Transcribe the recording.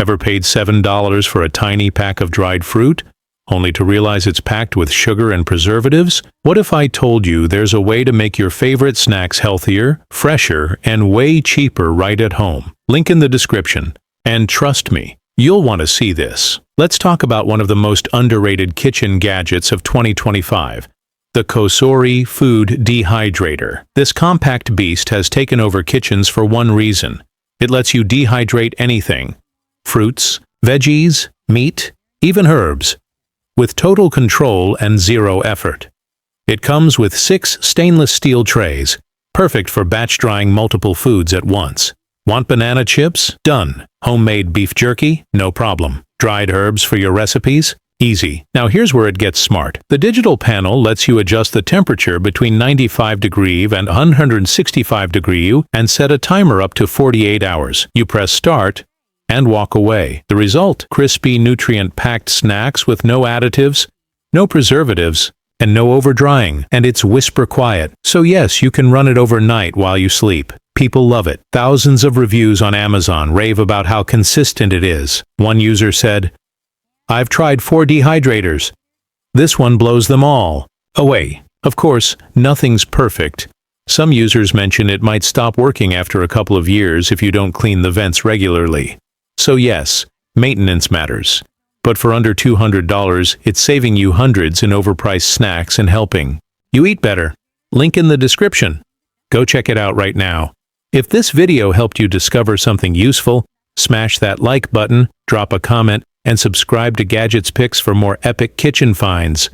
Ever paid $7 for a tiny pack of dried fruit, only to realize it's packed with sugar and preservatives? What if I told you there's a way to make your favorite snacks healthier, fresher, and way cheaper right at home? Link in the description. And trust me, you'll want to see this. Let's talk about one of the most underrated kitchen gadgets of 2025. The COSORI Food Dehydrator. This compact beast has taken over kitchens for one reason. It lets you dehydrate anything. Fruits, veggies, meat, even herbs. With total control and zero effort. It comes with 6 stainless steel trays, perfect for batch drying multiple foods at once. Want banana chips? Done. Homemade beef jerky? No problem. Dried herbs for your recipes? Easy. Now here's where it gets smart. The digital panel lets you adjust the temperature between 95 degrees and 165 degrees and set a timer up to 48 hours. You press start and walk away. The result? Crispy, nutrient-packed snacks with no additives, no preservatives, and no over-drying. And it's whisper quiet. So yes, you can run it overnight while you sleep. People love it. Thousands of reviews on Amazon rave about how consistent it is. One user said, "I've tried 4 dehydrators. This one blows them all away." Of course, nothing's perfect. Some users mention it might stop working after a couple of years if you don't clean the vents regularly. So yes, maintenance matters. But for under $200, it's saving you hundreds in overpriced snacks and helping you eat better. Link in the description. Go check it out right now. If this video helped you discover something useful, smash that like button, drop a comment, and subscribe to Gadgetz Picks for more epic kitchen finds.